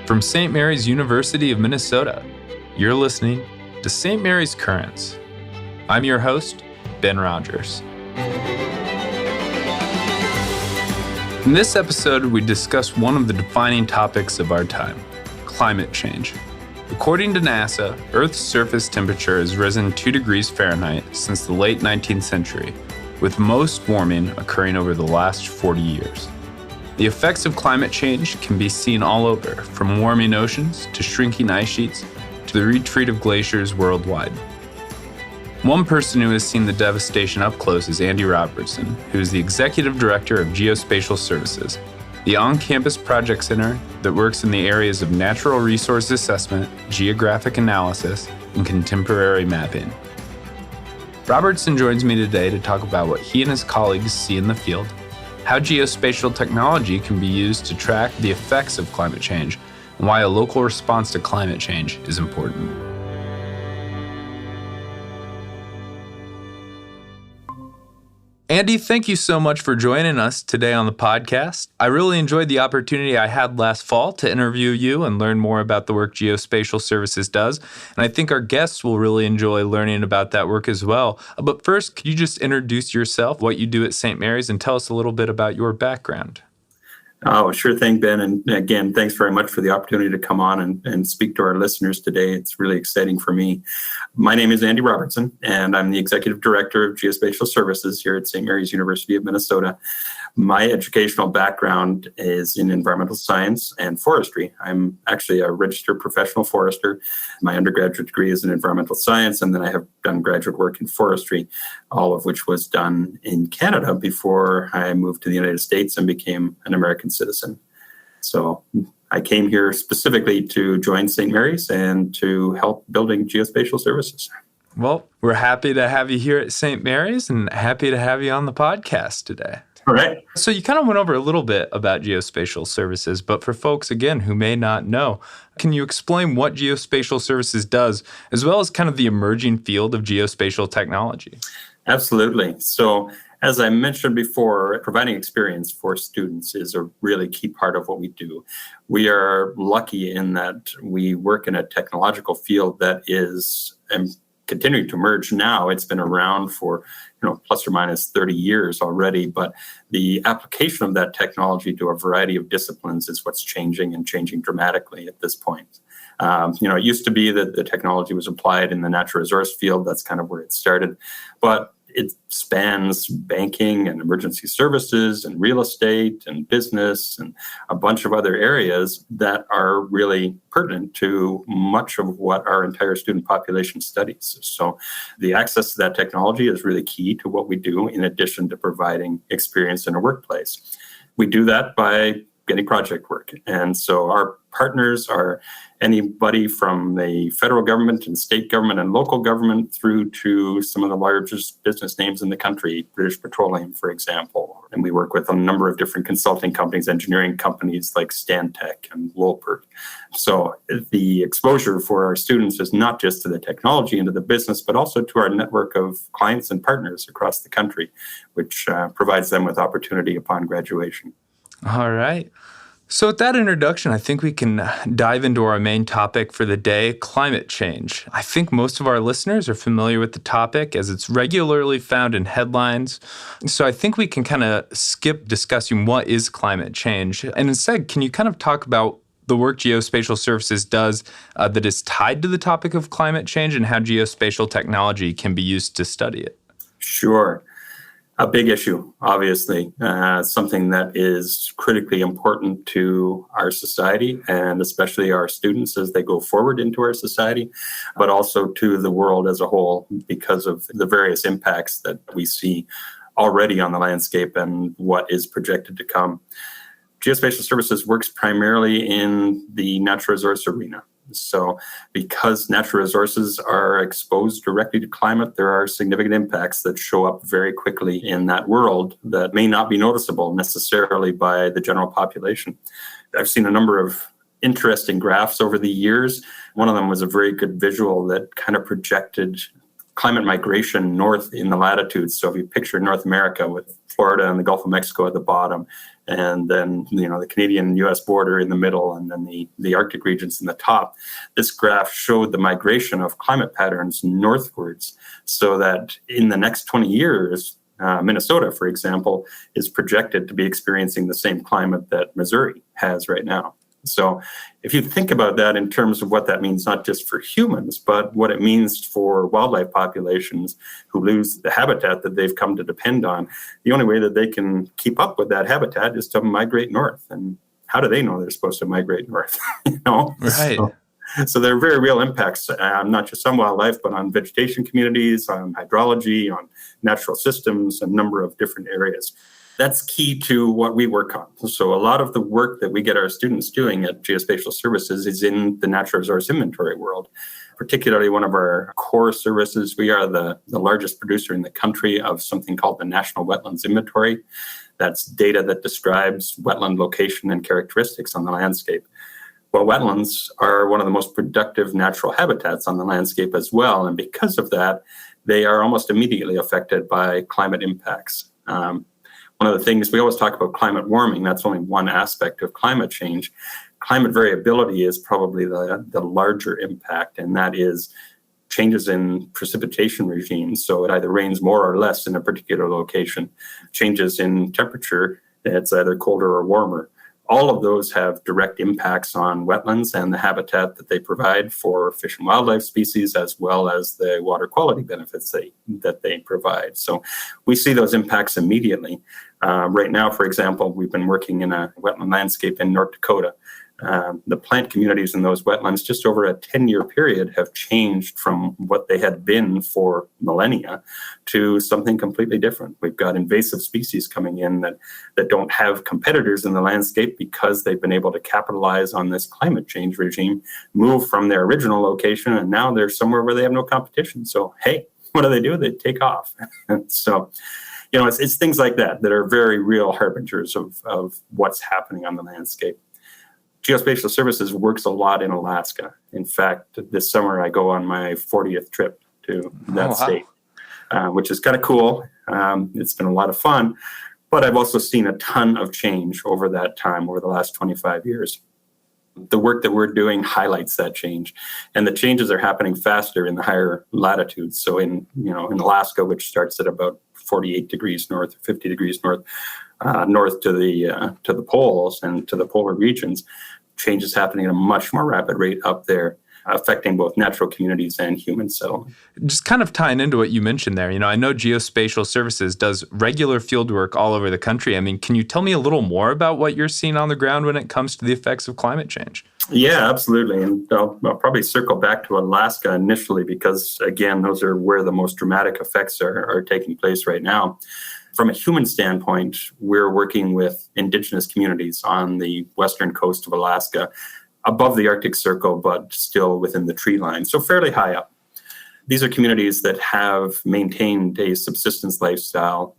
From St. Mary's University of Minnesota, you're listening to St. Mary's Currents. I'm your host, Ben Rodgers. In this episode, we discuss one of the defining topics of our time, climate change. According to NASA, Earth's surface temperature has risen 2 degrees Fahrenheit since the late 19th century, with most warming occurring over the last 40 years. The effects of climate change can be seen all over, from warming oceans to shrinking ice sheets to the retreat of glaciers worldwide. One person who has seen the devastation up close is Andy Robertson, who is the Executive Director of GeoSpatial Services, the on-campus project center that works in the areas of natural resource assessment, geographic analysis, and contemporary mapping. Robertson joins me today to talk about what he and his colleagues see in the field, how geospatial technology can be used to track the effects of climate change, and why a local response to climate change is important. Andy, thank you so much for joining us today on the podcast. I really enjoyed the opportunity I had last fall to interview you and learn more about the work GeoSpatial Services does. And I think our guests will really enjoy learning about that work as well. But first, could you just introduce yourself, what you do at St. Mary's, and tell us a little bit about your background? Oh, sure thing, Ben. And again, thanks very much for the opportunity to come on and speak to our listeners today. It's really exciting for me. My name is Andy Robertson, and I'm the Executive Director of GeoSpatial Services here at St. Mary's University of Minnesota. My educational background is in environmental science and forestry. I'm actually a registered professional forester. My undergraduate degree is in environmental science, and then I have done graduate work in forestry, all of which was done in Canada before I moved to the United States and became an American citizen. So I came here specifically to join St. Mary's and to help building geospatial services. Well, we're happy to have you here at St. Mary's and happy to have you on the podcast today. All right. So you kind of went over a little bit about geospatial services, but for folks, again, who may not know, can you explain what geospatial services does, as well as kind of the emerging field of geospatial technology? Absolutely. So as I mentioned before, providing experience for students is a really key part of what we do. We are lucky in that we work in a technological field that is continuing to emerge now. It's been around for plus or minus 30 years already, but the application of that technology to a variety of disciplines is what's changing and changing dramatically at this point. It used to be that the technology was applied in the natural resource field. That's kind of where it started, but it spans banking and emergency services and real estate and business and a bunch of other areas that are really pertinent to much of what our entire student population studies. So the access to that technology is really key to what we do, in addition to providing experience in a workplace. We do that by getting project work. And so our partners are anybody from the federal government and state government and local government through to some of the largest business names in the country, British Petroleum, for example. And we work with a number of different consulting companies, engineering companies like Stantec and Wolpert. So the exposure for our students is not just to the technology and to the business, but also to our network of clients and partners across the country, which provides them with opportunity upon graduation. All right. So with that introduction, I think we can dive into our main topic for the day, climate change. I think most of our listeners are familiar with the topic as it's regularly found in headlines. So I think we can kind of skip discussing what is climate change. And instead, can you kind of talk about the work GeoSpatial Services does that is tied to the topic of climate change and how geospatial technology can be used to study it? Sure. A big issue, obviously, something that is critically important to our society and especially our students as they go forward into our society, but also to the world as a whole because of the various impacts that we see already on the landscape and what is projected to come. GeoSpatial Services works primarily in the natural resource arena. So because natural resources are exposed directly to climate, there are significant impacts that show up very quickly in that world that may not be noticeable necessarily by the general population. I've seen a number of interesting graphs over the years. One of them was a very good visual that kind of projected climate migration north in the latitudes. So if you picture North America with Florida and the Gulf of Mexico at the bottom, and then the Canadian-U.S. border in the middle, and then the Arctic regions in the top, this graph showed the migration of climate patterns northwards, so that in the next 20 years, Minnesota, for example, is projected to be experiencing the same climate that Missouri has right now. So if you think about that in terms of what that means, not just for humans, but what it means for wildlife populations who lose the habitat that they've come to depend on, the only way that they can keep up with that habitat is to migrate north. And how do they know they're supposed to migrate north? Right. So there are very real impacts, not just on wildlife, but on vegetation communities, on hydrology, on natural systems, a number of different areas. That's key to what we work on. So a lot of the work that we get our students doing at GeoSpatial Services is in the natural resource inventory world. Particularly one of our core services, we are the largest producer in the country of something called the National Wetlands Inventory. That's data that describes wetland location and characteristics on the landscape. Well, wetlands are one of the most productive natural habitats on the landscape as well. And because of that, they are almost immediately affected by climate impacts. One of the things we always talk about climate warming, that's only one aspect of climate change. Climate variability is probably the larger impact, and that is changes in precipitation regimes. So it either rains more or less in a particular location. Changes in temperature, it's either colder or warmer. All of those have direct impacts on wetlands and the habitat that they provide for fish and wildlife species, as well as the water quality benefits that they provide. So we see those impacts immediately. Right now, for example, we've been working in a wetland landscape in North Dakota. The plant communities in those wetlands, just over a 10-year period, have changed from what they had been for millennia to something completely different. We've got invasive species coming in that don't have competitors in the landscape because they've been able to capitalize on this climate change regime, move from their original location, and now they're somewhere where they have no competition. So, hey, what do? They take off. So, it's things like that are very real harbingers of what's happening on the landscape. GeoSpatial Services works a lot in Alaska. In fact, this summer I go on my 40th trip to that state, which is kind of cool. It's been a lot of fun, but I've also seen a ton of change over that time, over the last 25 years. The work that we're doing highlights that change, and the changes are happening faster in the higher latitudes. So in Alaska, which starts at about 48 degrees north, 50 degrees north, north to the poles and to the polar regions, change is happening at a much more rapid rate up there, affecting both natural communities and human settlement. Just kind of tying into what you mentioned there, I know GeoSpatial Services does regular field work all over the country. I mean, can you tell me a little more about what you're seeing on the ground when it comes to the effects of climate change? Yeah, absolutely. And I'll probably circle back to Alaska initially because, again, those are where the most dramatic effects are taking place right now. From a human standpoint, we're working with indigenous communities on the western coast of Alaska, above the Arctic Circle, but still within the tree line, so fairly high up. These are communities that have maintained a subsistence lifestyle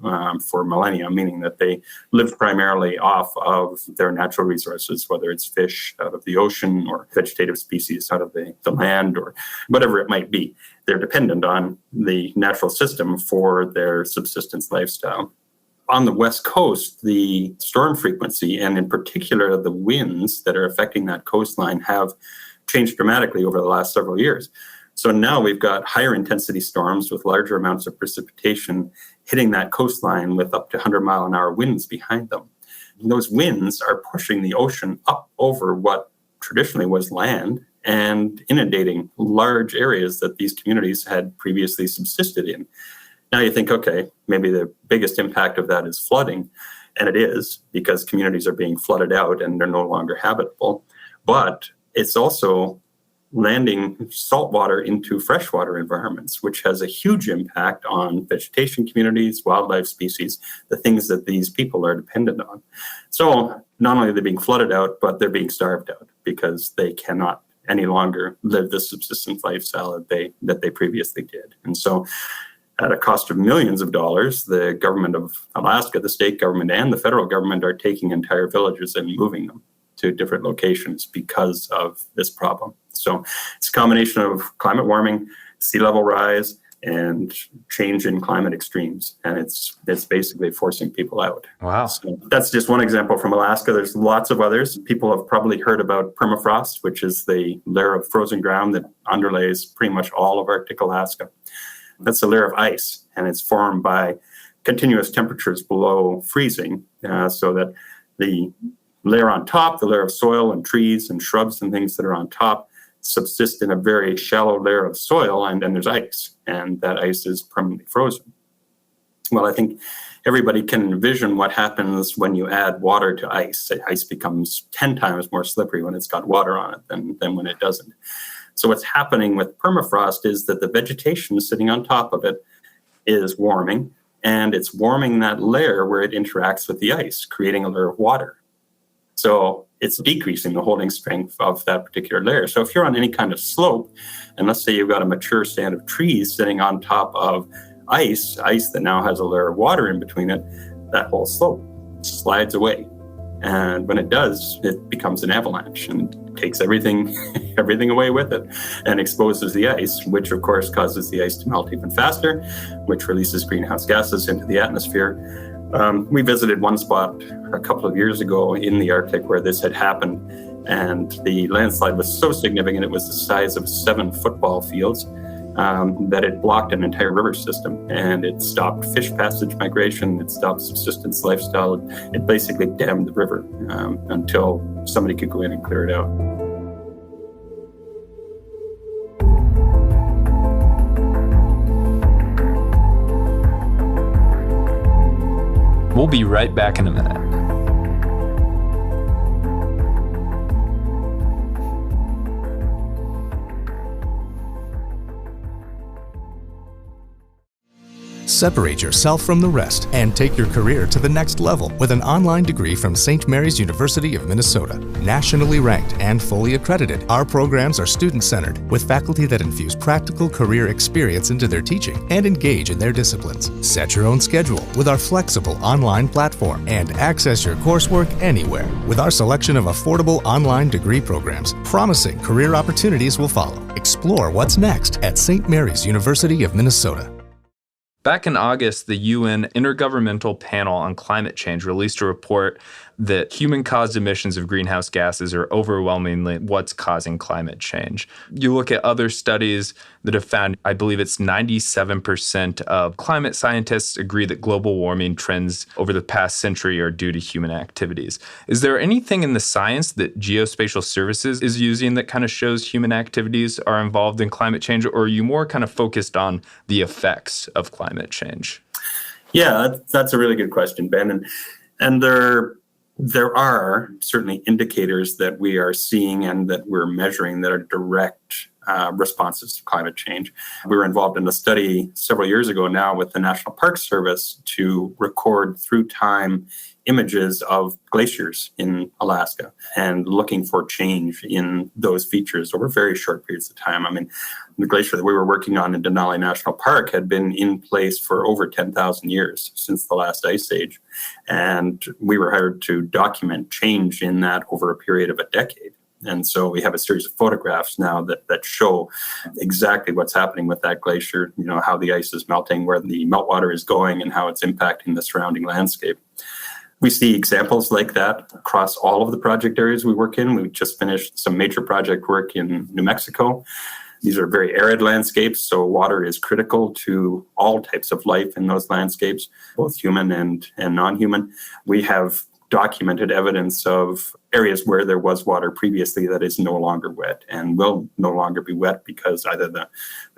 for millennia, meaning that they live primarily off of their natural resources, whether it's fish out of the ocean or vegetative species out of the land or whatever it might be. They're dependent on the natural system for their subsistence lifestyle. On the West Coast, the storm frequency, and in particular the winds that are affecting that coastline, have changed dramatically over the last several years. So now we've got higher intensity storms with larger amounts of precipitation hitting that coastline with up to 100-mile-an-hour winds behind them. And those winds are pushing the ocean up over what traditionally was land and inundating large areas that these communities had previously subsisted in. Now you think, okay, maybe the biggest impact of that is flooding, and it is, because communities are being flooded out and they're no longer habitable. But it's also landing saltwater into freshwater environments, which has a huge impact on vegetation communities, wildlife species, the things that these people are dependent on. So not only are they being flooded out, but they're being starved out because they cannot any longer live the subsistence lifestyle that they previously did. And so at a cost of millions of dollars, the government of Alaska, the state government, and the federal government are taking entire villages and moving them to different locations because of this problem. So it's a combination of climate warming, sea level rise, and change in climate extremes. And it's basically forcing people out. Wow. So that's just one example from Alaska. There's lots of others. People have probably heard about permafrost, which is the layer of frozen ground that underlays pretty much all of Arctic Alaska. That's a layer of ice, and it's formed by continuous temperatures below freezing, so that the layer on top, the layer of soil and trees and shrubs and things that are on top, subsist in a very shallow layer of soil, and then there's ice, and that ice is permanently frozen. Well, I think everybody can envision what happens when you add water to ice. The ice becomes 10 times more slippery when it's got water on it than when it doesn't. So what's happening with permafrost is that the vegetation sitting on top of it is warming, and it's warming that layer where it interacts with the ice, creating a layer of water. So it's decreasing the holding strength of that particular layer. So if you're on any kind of slope, and let's say you've got a mature stand of trees sitting on top of ice that now has a layer of water in between it, that whole slope slides away. And when it does, it becomes an avalanche and takes everything away with it and exposes the ice, which of course causes the ice to melt even faster, which releases greenhouse gases into the atmosphere. We visited one spot a couple of years ago in the Arctic where this had happened, and the landslide was so significant, it was the size of 7 football fields, that it blocked an entire river system, and it stopped fish passage migration, it stopped subsistence lifestyle, it basically dammed the river until somebody could go in and clear it out. We'll be right back in a minute. Separate yourself from the rest and take your career to the next level with an online degree from St. Mary's University of Minnesota. Nationally ranked and fully accredited, our programs are student-centered with faculty that infuse practical career experience into their teaching and engage in their disciplines. Set your own schedule with our flexible online platform and access your coursework anywhere with our selection of affordable online degree programs. Promising career opportunities will follow. Explore what's next at St. Mary's University of Minnesota. Back in August, the UN Intergovernmental Panel on Climate Change released a report that human-caused emissions of greenhouse gases are overwhelmingly what's causing climate change. You look at other studies that have found, I believe it's 97% of climate scientists agree that global warming trends over the past century are due to human activities. Is there anything in the science that GeoSpatial Services is using that kind of shows human activities are involved in climate change, or are you more kind of focused on the effects of climate change? Yeah, that's a really good question, Ben. And there are certainly indicators that we are seeing and that we're measuring that are direct responses to climate change. We were involved in a study several years ago now with the National Park Service to record through time images of glaciers in Alaska and looking for change in those features over very short periods of time. I mean, the glacier that we were working on in Denali National Park had been in place for over 10,000 years since the last ice age. And we were hired to document change in that over a period of a decade. And so we have a series of photographs now that show exactly what's happening with that glacier, you know, how the ice is melting, where the meltwater is going, and how it's impacting the surrounding landscape. We see examples like that across all of the project areas we work in. We just finished some major project work in New Mexico. These are very arid landscapes, so water is critical to all types of life in those landscapes, both human and non-human. We have documented evidence of areas where there was water previously that is no longer wet and will no longer be wet because either the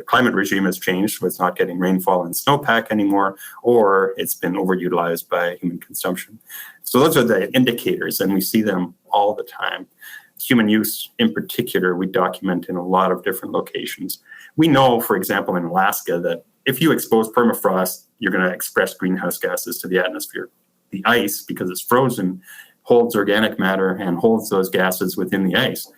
climate regime has changed, so it's not getting rainfall and snowpack anymore, or it's been overutilized by human consumption. So those are the indicators, and we see them all the time. Human use in particular, we document in a lot of different locations. We know, for example, in Alaska, that if you expose permafrost, you're going to express greenhouse gases to the atmosphere. The ice, because it's frozen, holds organic matter and holds those gases within the ice.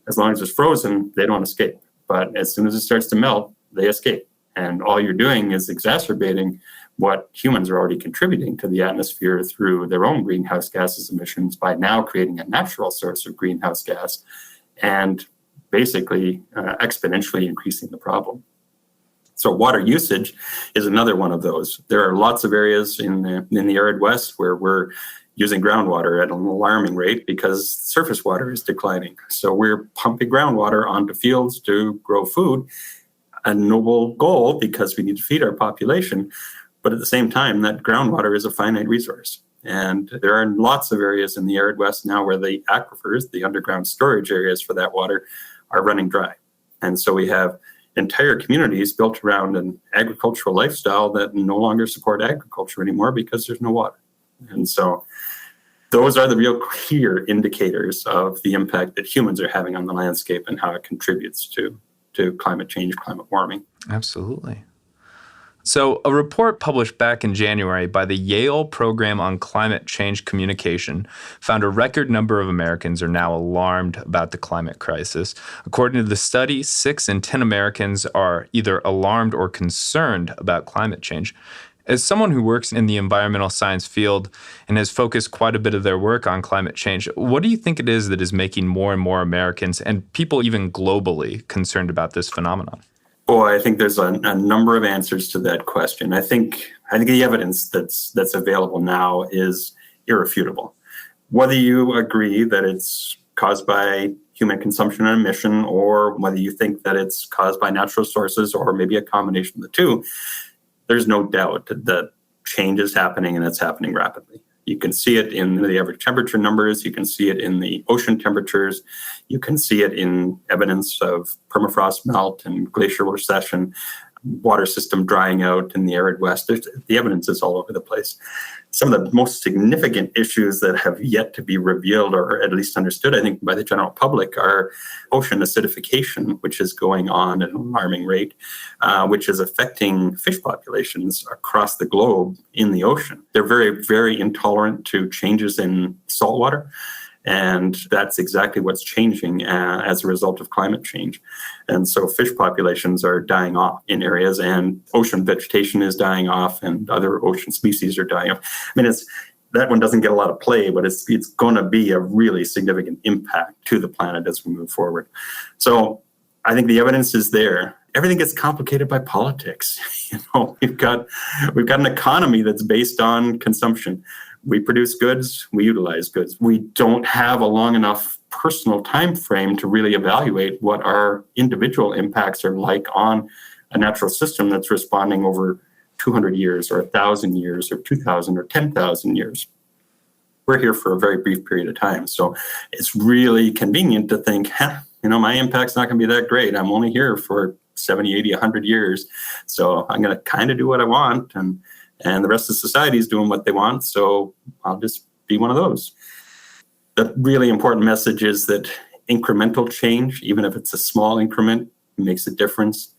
As long as it's frozen, they don't escape. But as soon as it starts to melt, they escape. And all you're doing is exacerbating what humans are already contributing to the atmosphere through their own greenhouse gases emissions by now creating a natural source of greenhouse gas and basically exponentially increasing the problem. So water usage is another one of those. There are lots of areas in the arid West where we're using groundwater at an alarming rate because surface water is declining. So we're pumping groundwater onto fields to grow food, a noble goal because we need to feed our population. But at the same time, that groundwater is a finite resource. And there are lots of areas in the arid West now where the aquifers, the underground storage areas for that water, are running dry. And so we have entire communities built around an agricultural lifestyle that no longer support agriculture anymore because there's no water. And so those are the real clear indicators of the impact that humans are having on the landscape and how it contributes to climate change, climate warming. Absolutely. So a report published back in January by the Yale Program on Climate Change Communication found a record number of Americans are now alarmed about the climate crisis. According to the study, 6 in 10 Americans are either alarmed or concerned about climate change. As someone who works in the environmental science field and has focused quite a bit of their work on climate change, what do you think it is that is making more and more Americans and people even globally concerned about this phenomenon? Boy, I think there's a number of answers to that question. I think the evidence that's available now is irrefutable. Whether you agree that it's caused by human consumption and emission, or whether you think that it's caused by natural sources, or maybe a combination of the two, there's no doubt that change is happening, and it's happening rapidly. You can see it in the average temperature numbers. You can see it in the ocean temperatures. You can see it in evidence of permafrost melt and glacial recession, water system drying out in the arid West. The evidence is all over the place. Some of the most significant issues that have yet to be revealed or at least understood, I think, by the general public are ocean acidification, which is going on at an alarming rate, which is affecting fish populations across the globe in the ocean. They're very, very intolerant to changes in salt water. And that's exactly what's changing as a result of climate change. And so fish populations are dying off in areas, and ocean vegetation is dying off, and other ocean species are dying off. I mean, that one doesn't get a lot of play, but it's going to be a really significant impact to the planet as we move forward. So I think the evidence is there. Everything gets complicated by politics. We've got an economy that's based on consumption. We produce goods, we utilize goods. We don't have a long enough personal time frame to really evaluate what our individual impacts are like on a natural system that's responding over 200 years or 1,000 years or 2,000 or 10,000 years. We're here for a very brief period of time. So it's really convenient to think, my impact's not going to be that great. I'm only here for 70, 80, 100 years. So I'm going to kind of do what I want, and the rest of society is doing what they want, so I'll just be one of those. The really important message is that incremental change, even if it's a small increment, makes a difference.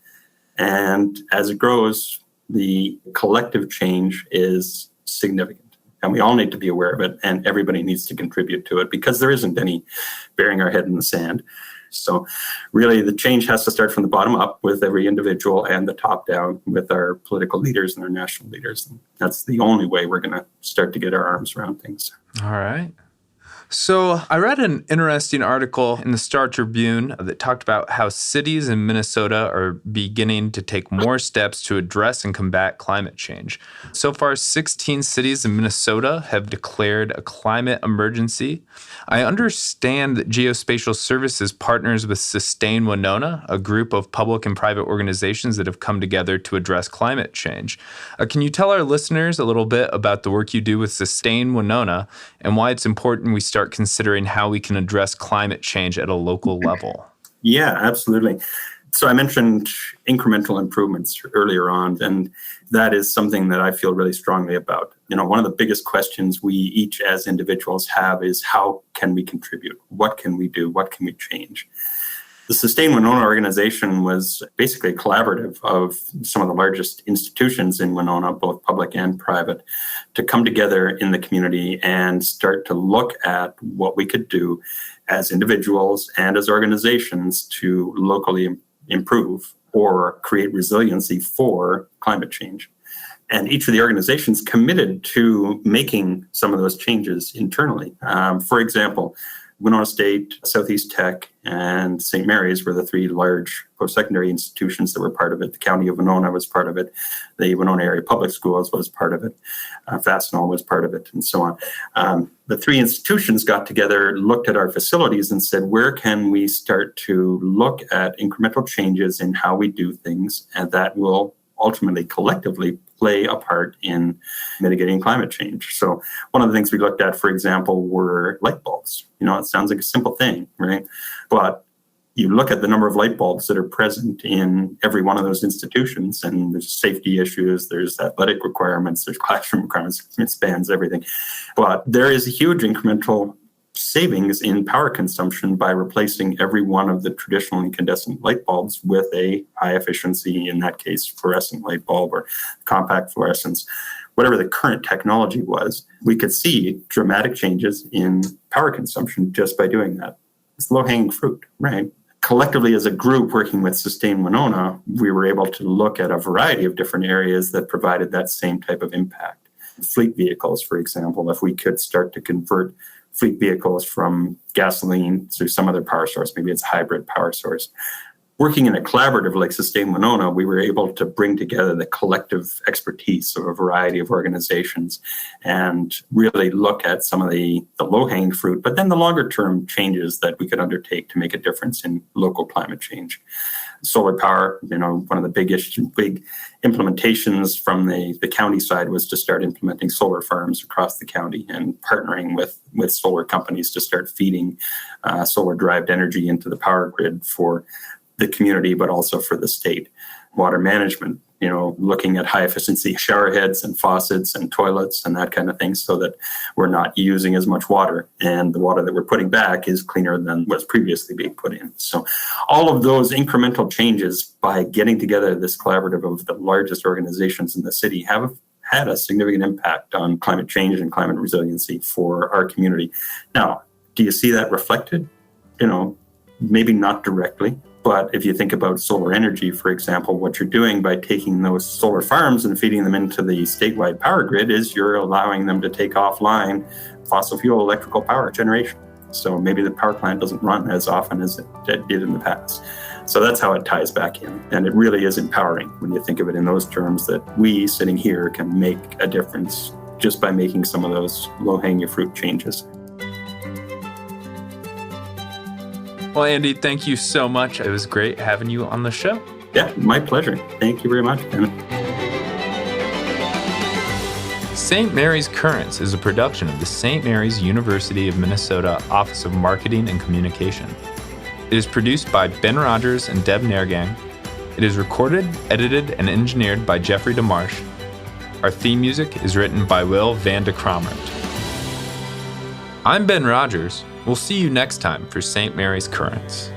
And as it grows, the collective change is significant. And we all need to be aware of it, and everybody needs to contribute to it, because there isn't any burying our head in the sand. So really, the change has to start from the bottom up with every individual, and the top down with our political leaders and our national leaders. And that's the only way we're going to start to get our arms around things. All right. So I read an interesting article in the Star Tribune that talked about how cities in Minnesota are beginning to take more steps to address and combat climate change. So far, 16 cities in Minnesota have declared a climate emergency. I understand that GeoSpatial Services partners with Sustain Winona, a group of public and private organizations that have come together to address climate change. Can you tell our listeners a little bit about the work you do with Sustain Winona and why it's important we start considering how we can address climate change at a local level? Yeah, absolutely. So I mentioned incremental improvements earlier on, and that is something that I feel really strongly about. One of the biggest questions we each as individuals have is, how can we contribute? What can we do? What can we change? The Sustain Winona organization was basically a collaborative of some of the largest institutions in Winona, both public and private, to come together in the community and start to look at what we could do as individuals and as organizations to locally improve or create resiliency for climate change. And each of the organizations committed to making some of those changes internally. For example, Winona State, Southeast Tech, and St. Mary's were the three large post-secondary institutions that were part of it. The County of Winona was part of it. The Winona Area Public Schools was part of it. Fastenal was part of it, and so on. The three institutions got together, looked at our facilities, and said, where can we start to look at incremental changes in how we do things, and that will ultimately collectively play a part in mitigating climate change. So one of the things we looked at, for example, were light bulbs. It sounds like a simple thing, right? But you look at the number of light bulbs that are present in every one of those institutions, and there's safety issues, there's athletic requirements, there's classroom requirements, it spans everything. But there is a huge incremental savings in power consumption by replacing every one of the traditional incandescent light bulbs with a high efficiency, in that case, fluorescent light bulb or compact fluorescence. Whatever the current technology was, we could see dramatic changes in power consumption just by doing that. It's low-hanging fruit, right? Collectively, as a group working with Sustain Winona, we were able to look at a variety of different areas that provided that same type of impact. Fleet vehicles, for example, if we could start to convert fleet vehicles from gasoline to some other power source, maybe it's a hybrid power source. Working in a collaborative like Sustain Winona, we were able to bring together the collective expertise of a variety of organizations and really look at some of the low-hanging fruit, but then the longer-term changes that we could undertake to make a difference in local climate change. Solar power, one of the big implementations from the county side was to start implementing solar farms across the county and partnering with solar companies to start feeding solar-derived energy into the power grid for the community, but also for the state. Water management, looking at high efficiency shower heads and faucets and toilets and that kind of thing so that we're not using as much water, and the water that we're putting back is cleaner than what's previously being put in. So all of those incremental changes by getting together this collaborative of the largest organizations in the city have had a significant impact on climate change and climate resiliency for our community. Now, do you see that reflected? Maybe not directly. But if you think about solar energy, for example, what you're doing by taking those solar farms and feeding them into the statewide power grid is you're allowing them to take offline fossil fuel electrical power generation. So maybe the power plant doesn't run as often as it did in the past. So that's how it ties back in. And it really is empowering when you think of it in those terms, that we sitting here can make a difference just by making some of those low-hanging fruit changes. Well, Andy, thank you so much. It was great having you on the show. Yeah, my pleasure. Thank you very much, Ben. St. Mary's Currents is a production of the St. Mary's University of Minnesota Office of Marketing and Communication. It is produced by Ben Rodgers and Deb Nergang. It is recorded, edited, and engineered by Jeffrey DeMarsh. Our theme music is written by Will Van de Kromert. I'm Ben Rodgers. We'll see you next time for St. Mary's Currents.